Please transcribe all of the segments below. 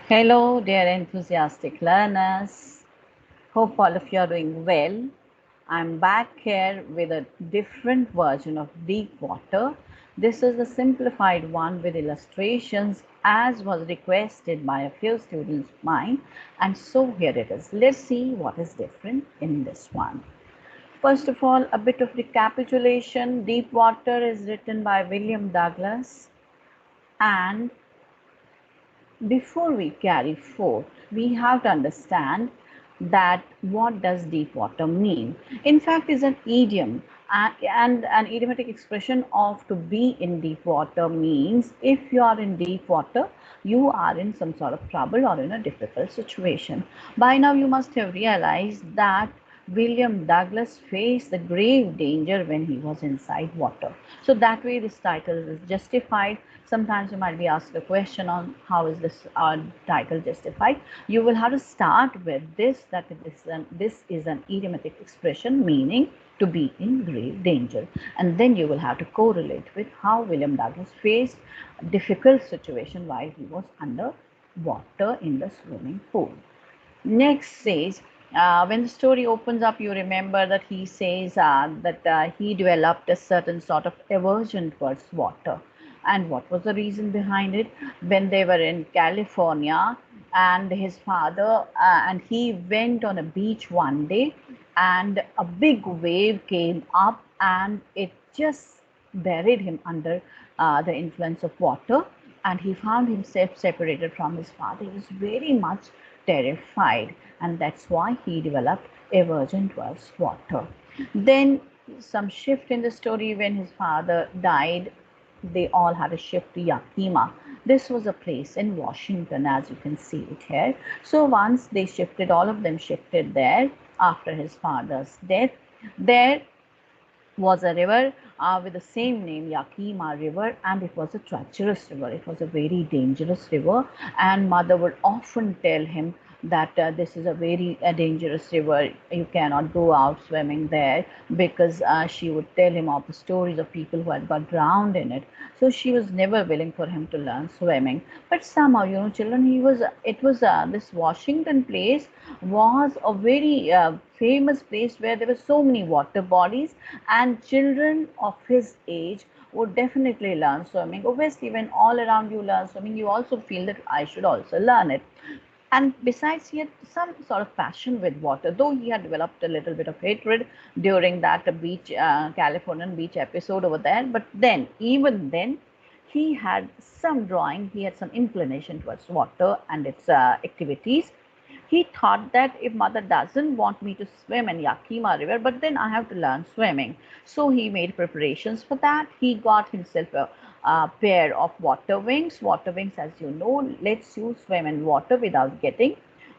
Hello, dear enthusiastic learners. Hope all of you are doing well. I'm back here with a different version of Deep Water. This is a simplified one with illustrations as was requested by a few students of mine. And so here it is. Let's see what is different in this one. First of all, a bit of recapitulation. Deep Water is written by William Douglas, and before we carry forth, we have to understand that what does deep water mean. In fact, is an idiom, and an idiomatic expression of to be in deep water means if you are in deep water, you are in some sort of trouble or in a difficult situation. By now, you must have realized that William Douglas faced the grave danger when he was inside water. So that way this title is justified. Sometimes you might be asked a question on how is this title justified. You will have to start with this, that this is an idiomatic expression meaning to be in grave danger. And then you will have to correlate with how William Douglas faced a difficult situation while he was under water in the swimming pool. Next says, when the story opens up, you remember that he says that he developed a certain sort of aversion towards water. And what was the reason behind it? When they were in California, and his father and he went on a beach one day, and a big wave came up and it just buried him under the influence of water, and he found himself separated from his father. He was very much terrified, and that's why he developed aversion towards water. Then some shift in the story. When his father died, they all had a shift to Yakima. This was a place in Washington, as you can see it here. So once they shifted, all of them shifted there after his father's death. There was a river with the same name, Yakima River, and it was a treacherous river. It was a very dangerous river, and mother would often tell him that this is a very dangerous river. You cannot go out swimming there, because she would tell him of the stories of people who had got drowned in it. So she was never willing for him to learn swimming. But somehow, children, it was this Washington place was a very famous place where there were so many water bodies, and children of his age would definitely learn swimming. Obviously, when all around you learn swimming, you also feel that I should also learn it. And besides, he had some sort of passion with water, though he had developed a little bit of hatred during that beach, Californian beach episode over there. But then, even then, he had some drawing, he had some inclination towards water and its activities. He thought that if mother doesn't want me to swim in Yakima River, but then I have to learn swimming. So he made preparations for that. He got himself a pair of water wings. Water wings, as you know, lets you swim in water without getting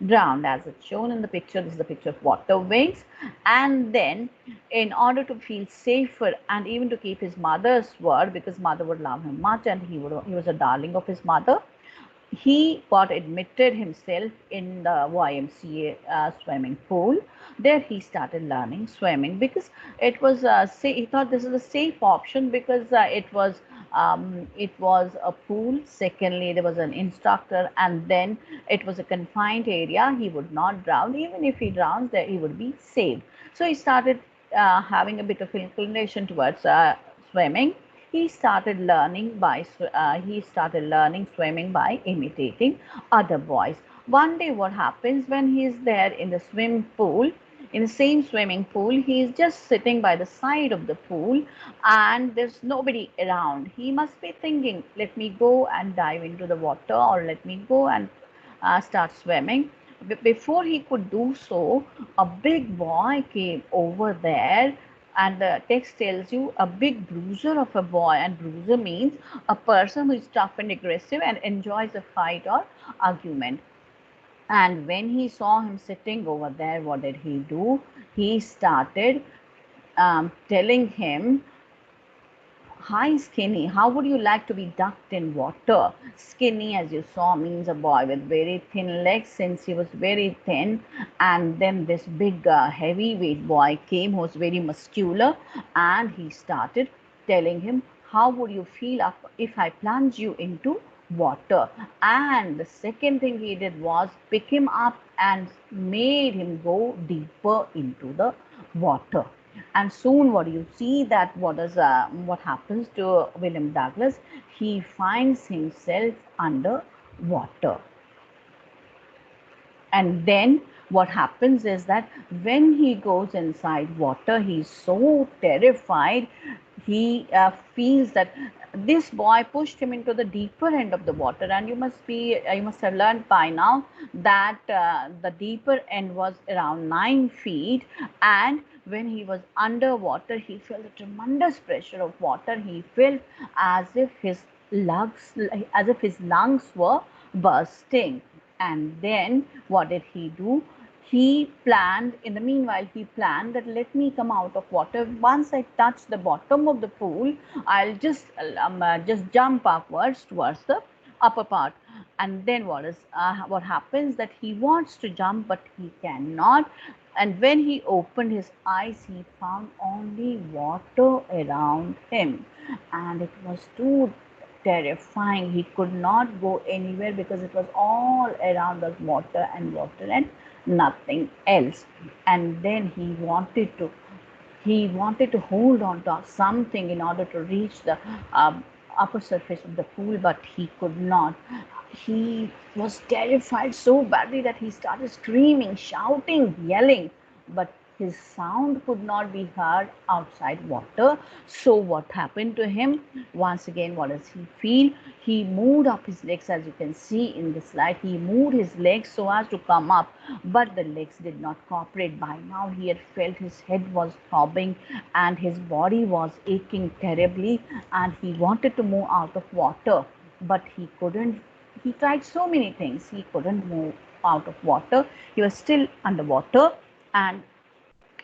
drowned. As it's shown in the picture, this is the picture of water wings. And then, in order to feel safer and even to keep his mother's word, because mother would love him much and he was a darling of his mother, he got admitted himself in the YMCA swimming pool. There he started learning swimming, because it was he thought this is a safe option, because it was a pool. Secondly, there was an instructor, and then it was a confined area. He would not drown. Even if he drowns, there he would be saved. So he started having a bit of inclination towards swimming. He started learning swimming by imitating other boys. One day, what happens when he is there in the swimming pool, in the same swimming pool, he is just sitting by the side of the pool, and there's nobody around. He must be thinking, let me go and dive into the water, or let me go and start swimming. Before he could do so, a big boy came over there, and the text tells you a big bruiser of a boy, and bruiser means a person who is tough and aggressive and enjoys a fight or argument. And when he saw him sitting over there, what did he do? He started telling him, hi Skinny, how would you like to be ducked in water? Skinny, as you saw, means a boy with very thin legs, since he was very thin. And then this big heavyweight boy came who was very muscular, and he started telling him, how would you feel if I plunge you into water. And the second thing he did was pick him up and made him go deeper into the water. And soon what you see that what happens to William Douglas, he finds himself under water. And then what happens is that when he goes inside water, he's so terrified. He feels that this boy pushed him into the deeper end of the water, and you must have learned by now that the deeper end was around 9 feet. And when he was underwater, he felt a tremendous pressure of water. He felt as if his lungs were bursting. And then what did he do? He planned, in the meanwhile, he planned that let me come out of water. Once I touch the bottom of the pool, I'll just jump upwards towards the upper part. And then what happens that he wants to jump, but he cannot. And when he opened his eyes, he found only water around him. And it was too terrifying. He could not go anywhere because it was all around us, water and nothing else. And then he wanted to hold on to something in order to reach the upper surface of the pool, but he could not. He was terrified so badly that he started screaming, shouting, yelling, but his sound could not be heard outside water. So what happened to him? Once again, what does he feel? He moved up his legs, as you can see in the slide. He moved his legs so as to come up, but the legs did not cooperate. By now he had felt his head was throbbing and his body was aching terribly, and he wanted to move out of water, but he couldn't. He tried so many things. He couldn't move out of water. He was still underwater. And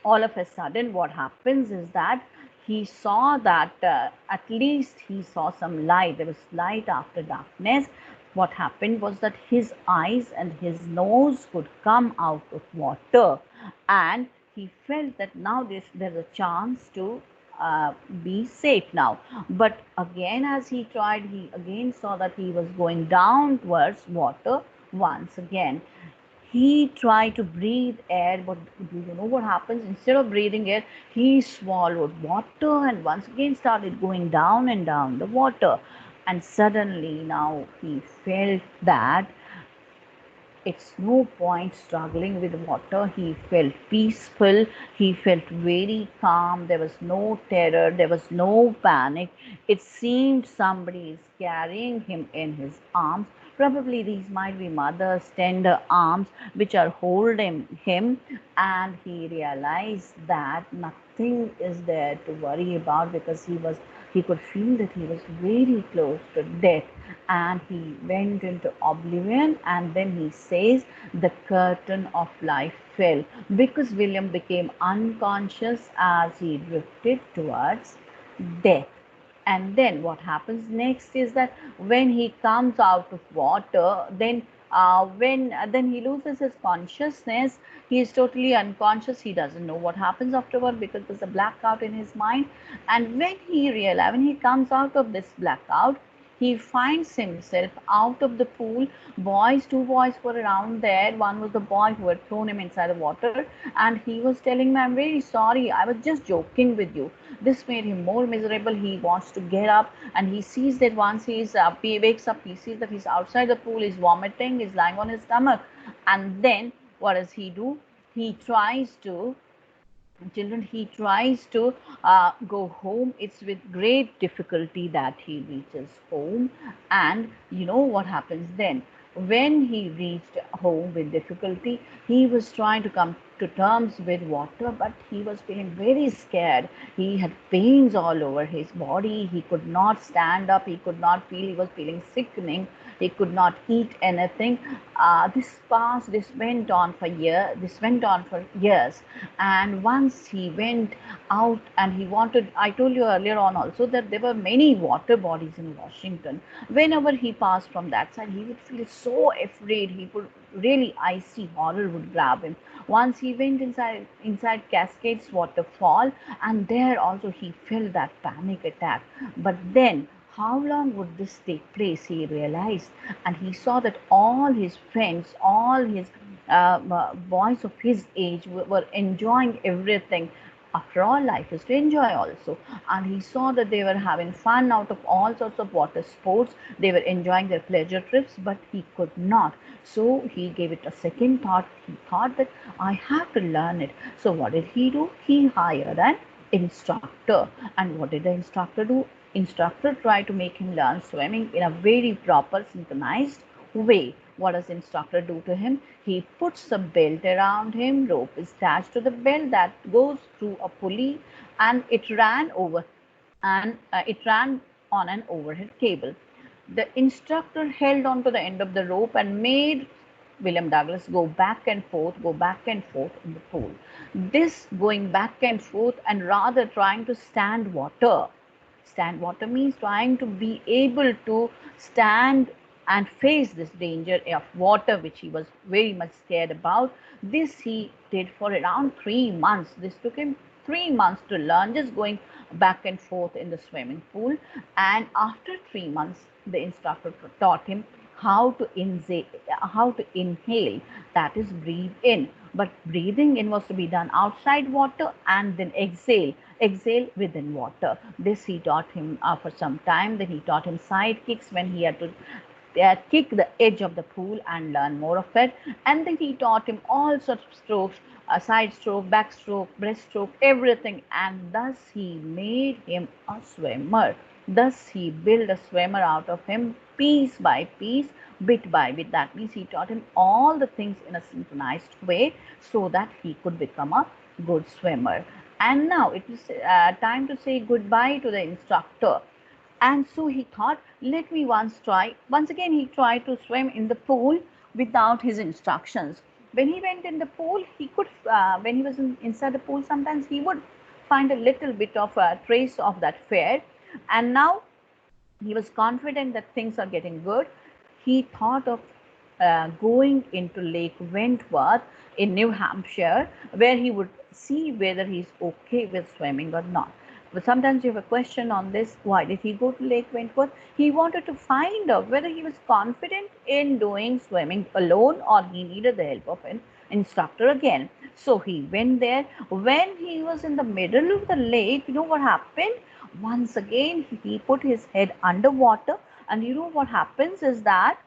all of a sudden what happens is that he saw that at least he saw some light. There was light after darkness. What happened was that his eyes and his nose could come out of water, and he felt that now there's a chance to be safe now. But again, as he tried, he again saw that he was going down towards water once again. He tried to breathe air, but do you know what happens? Instead of breathing air, he swallowed water and once again started going down and down the water. And suddenly now he felt that it's no point struggling with water. He felt peaceful. He felt very calm. There was no terror. There was no panic. It seemed somebody is carrying him in his arms. Probably these might be mother's tender arms which are holding him, and he realized that nothing is there to worry about because he could feel that he was very close to death, and he went into oblivion. And then he says the curtain of life fell because William became unconscious as he drifted towards death. And then what happens next is that when he comes out of water, then he loses his consciousness. He is totally unconscious. He doesn't know what happens afterward because there's a blackout in his mind. And when he comes out of this blackout, he finds himself out of the pool. Two boys were around there. One was the boy who had thrown him inside the water, and he was telling me, I'm very sorry, I was just joking with you. This made him more miserable. He wants to get up, and he sees that once he wakes up, he sees that he's outside the pool, he's vomiting, he's lying on his stomach. And then what does he do? He tries to he tries to go home. It's with great difficulty that he reaches home. And you know what happens then? When he reached home with difficulty, he was trying to come to terms with water, but he was feeling very scared. He had pains all over his body. He could not stand up. He could not feel. He was feeling sickening. He could not eat anything. This went on for years. And once he went out and he wanted, I told you earlier on also that there were many water bodies in Washington. Whenever he passed from that side, he would feel so afraid. He would really, icy horror would grab him. Once he went inside Cascades waterfall, and there also he felt that panic attack. But then how long would this take place, he realized. And he saw that all his friends, all his boys of his age were enjoying everything. After all, life is to enjoy also. And he saw that they were having fun out of all sorts of water sports. They were enjoying their pleasure trips, but he could not. So he gave it a second thought. He thought that I have to learn it. So what did he do? He hired an instructor. And what did the instructor do? Instructor tried to make him learn swimming in a very proper synchronized way. What does instructor do to him? He puts a belt around him, rope is attached to the belt that goes through a pulley, and it ran on an overhead cable. The instructor held on to the end of the rope and made William Douglas go back and forth in the pool. This going back and forth and rather trying to stand water. Stand water means trying to be able to stand and face this danger of water, which he was very much scared about. This he did for around 3 months. This took him 3 months to learn, just going back and forth in the swimming pool. And after 3 months, the instructor taught him how to inhale, that is breathe in. But breathing in was to be done outside water, and then exhale within water. This he taught him for some time. Then he taught him side kicks when he had to kick the edge of the pool and learn more of it. And then he taught him all sorts of strokes, side stroke, backstroke, breaststroke, everything. And thus he made him a swimmer. Thus he built a swimmer out of him, piece by piece, bit by bit. That means he taught him all the things in a synchronized way so that he could become a good swimmer. And now it is time to say goodbye to the instructor. And so he thought, let me once try. Once again, he tried to swim in the pool without his instructions. When he went in the pool, he could, when he was inside the pool, sometimes he would find a little bit of a trace of that fear. And now he was confident that things are getting good. He thought of going into Lake Wentworth in New Hampshire, where he would see whether he's okay with swimming or not. But sometimes you have a question on this. Why did he go to Lake Wentworth? He wanted to find out whether he was confident in doing swimming alone or he needed the help of an instructor again. So he went there. When he was in the middle of the lake, you know what happened? Once again, he put his head underwater, and you know what happens is that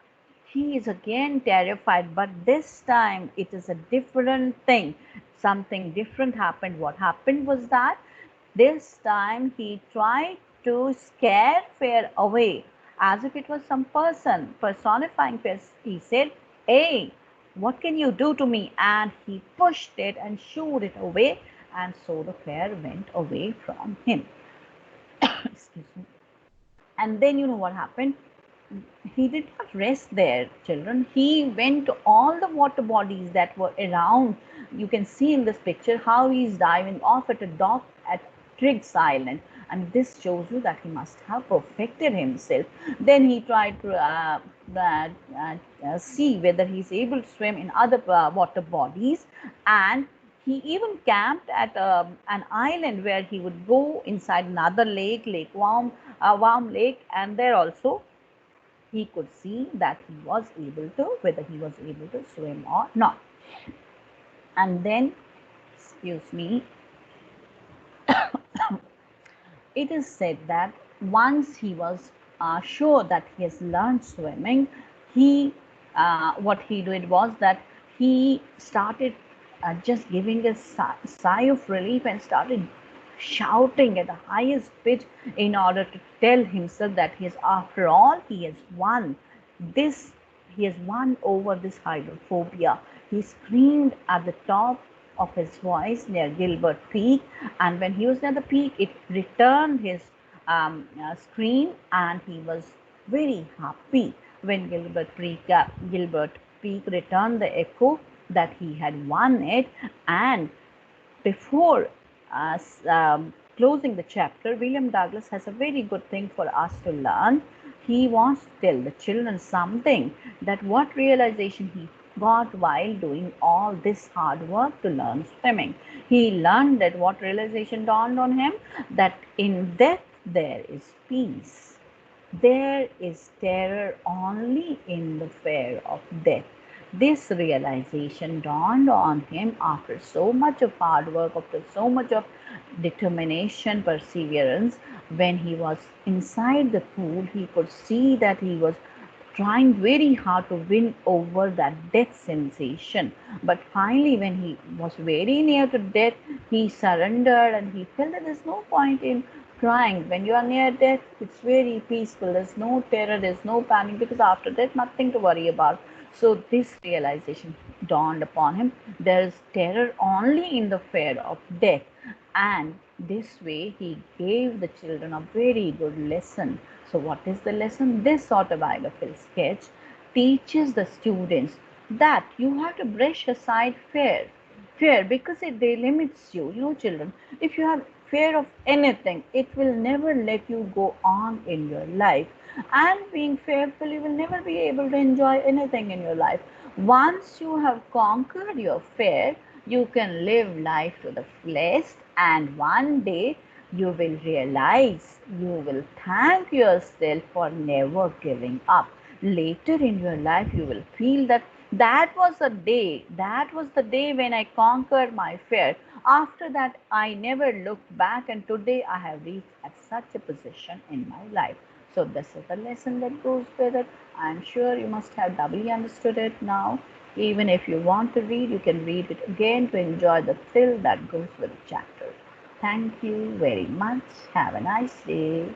he is again terrified, but this time it is a different thing. Something different happened. What happened was that this time he tried to scare fear away as if it was some person personifying fear. He said, "Hey, what can you do to me?" And he pushed it and shooed it away, and so the fear went away from him. Excuse me. And then you know what happened? He did not rest there, children. He went to all the water bodies that were around. You can see in this picture how he's diving off at a dock at Triggs Island. And this shows you that he must have perfected himself. Then he tried to see whether he's able to swim in other water bodies. And he even camped at an island where he would go inside another lake, Warm Lake, and there also he could see that he was able to, whether he was able to swim or not. And then, excuse me, it is said that once he was sure that he has learned swimming, what he did was that he started just giving a sigh of relief and started shouting at the highest pitch in order to tell himself that after all, he has won this. He has won over this hydrophobia. He screamed at the top of his voice near Gilbert Peak, and when he was near the peak, it returned his scream, and he was very happy when Gilbert Peak returned the echo that he had won it. And before closing the chapter, William Douglas has a very good thing for us to learn. He wants to tell the children something, that what realization he got while doing all this hard work to learn swimming. He learned that what realization dawned on him, that in death there is peace. There is terror only in the fear of death. This realization dawned on him after so much of hard work, after so much of determination, perseverance. When he was inside the pool, he could see that he was trying very hard to win over that death sensation. But finally, when he was very near to death, he surrendered and he felt that there's no point in crying. When you are near death, it's very peaceful. There's no terror, there's no panic, because after death, nothing to worry about. So this realization dawned upon him. There is terror only in the fear of death. And this way he gave the children a very good lesson. So what is the lesson? This autobiographical sketch teaches the students that you have to brush aside fear, because it they limits you. You know, children, if you have fear of anything, it will never let you go on in your life. And being fearful, you will never be able to enjoy anything in your life. Once you have conquered your fear, you can live life to the fullest, and one day you will realize, you will thank yourself for never giving up. Later in your life, you will feel that that was the day when I conquered my fear. After that, I never looked back, and today I have reached at such a position in my life. So this is the lesson that goes with it. I'm sure you must have doubly understood it now. Even if you want to read, you can read it again to enjoy the thrill that goes with the chapter. Thank you very much. Have a nice day.